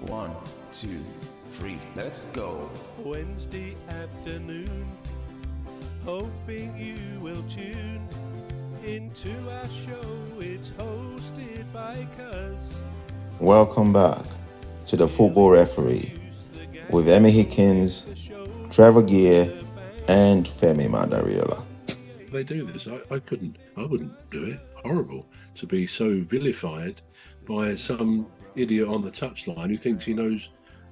1, 2, 3, let's go. Wednesday afternoon, hoping you will tune into our show. It's hosted by Cuz. Welcome back to the Football Referee with Emmy Hickins, Trevor Gear, and Femi Mandariola. They do this. I wouldn't do it. Horrible to be so vilified by some idiot on the touchline who thinks he knows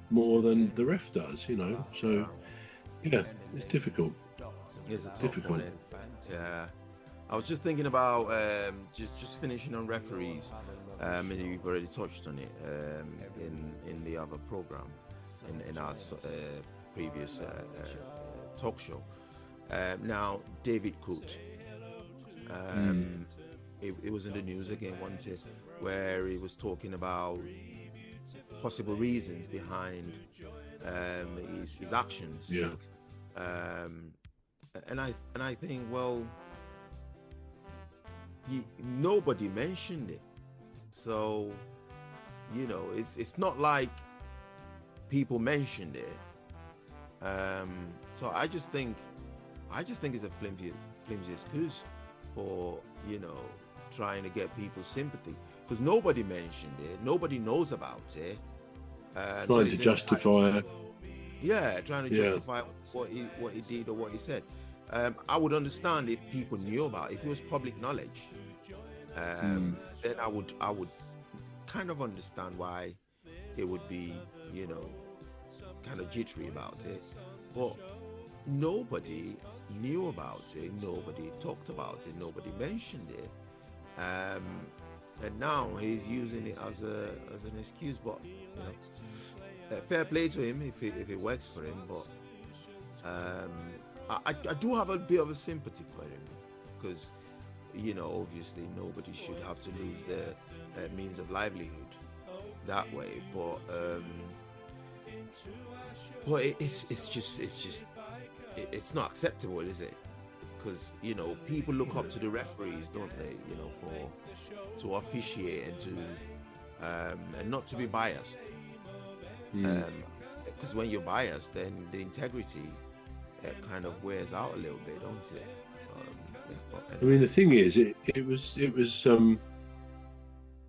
more than the ref does, you know. So, yeah, it's difficult. It's a tough Difficult. one, yeah. I was just thinking about just finishing on referees, and you've already touched on it in the other program, in our previous talk show. Now, David Coote, it was in the news again, wasn't it, where he was talking about possible reasons behind his actions. Yeah. And I think, well, nobody mentioned it, so you know, it's not like people mentioned it. So I just think it's a flimsy excuse for, you know, trying to get people's sympathy, because nobody mentioned it, nobody knows about it. Trying to justify it. Yeah, trying to justify what he did or what he said. I would understand if people knew about it, if it was public knowledge. Then I would kind of understand why it would be, you know, kind of jittery about it. But nobody knew about it, nobody talked about it, nobody mentioned it. And now he's using it as an excuse. But you know, fair play to him if it works for him. But I do have a bit of a sympathy for him, because, you know, obviously nobody should have to lose their means of livelihood that way. But it's not acceptable, is it? Because, you know, people look up to the referees, don't they? You know, to officiate and not to be biased. Because when you're biased, then the integrity kind of wears out a little bit, don't it? I mean, the thing is, it was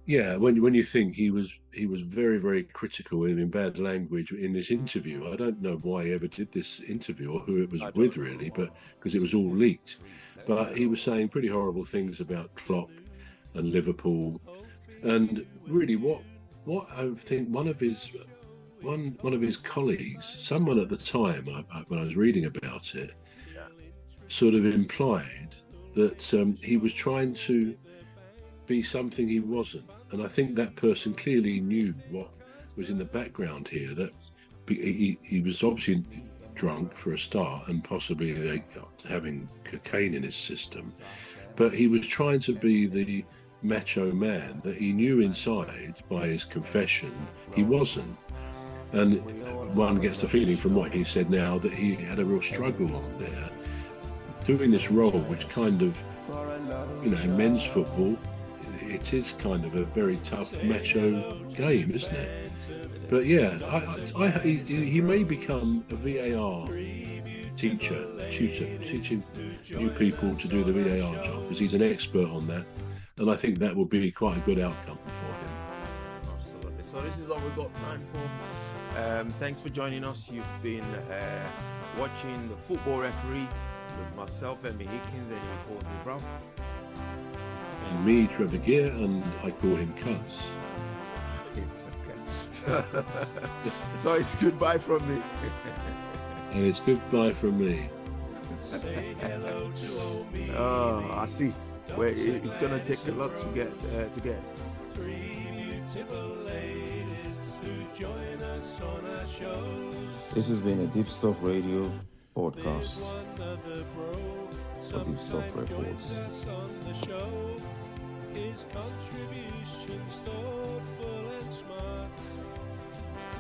yeah. When you think he was very, very critical in bad language in this interview. I don't know why he ever did this interview or who it was with, really, but because it was all leaked. But he was saying pretty horrible things about Klopp and Liverpool, and really, what I think one of his colleagues, someone at the time, when I was reading about it, sort of implied that he was trying to be something he wasn't. And I think that person clearly knew what was in the background here, that he was obviously drunk for a start and possibly having cocaine in his system. But he was trying to be the macho man that he knew inside by his confession he wasn't. And one gets the feeling from what he said now that he had a real struggle on there, doing this role, which kind of, you know, in men's football, it is kind of a very tough macho game, isn't it? But yeah, he may become a VAR tutor, teaching new people to do the VAR job, because he's an expert on that, and I think that would be quite a good outcome for him. Absolutely. So this is all we've got time for. Thanks for joining us. You've been watching the Football Referee with myself, Emmy Hickins, and you call me Bro. And me, Trevor Gear, and I call him Cuz. So it's goodbye from me. And it's goodbye from me. Oh, I see. Well, it's gonna take a lot to get. This has been a Deep Stuff Radio podcast for Deep Stuff Records.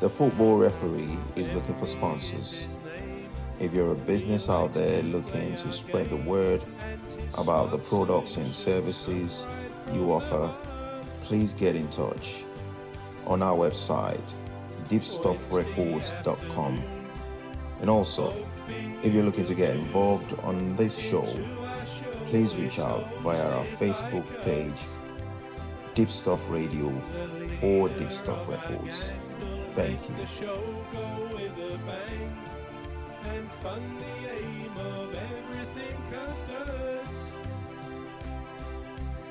The Football Referee is looking for sponsors. If you're a business out there looking to spread the word about the products and services you offer, please get in touch on our website deepstuffrecords.com. And also, if you're looking to get involved on this show, please reach out via our Facebook page, Deep Stuff Radio or Deep Stuff Records. Thank you. And fund the aim of everything customers.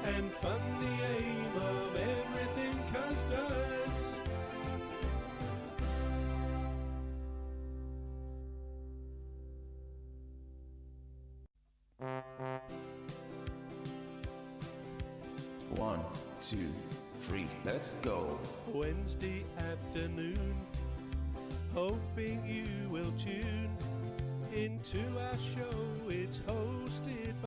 And fund the aim of everything customers. One, two, three, let's go. Wednesday afternoon, hoping you will tune into our show. It's hosted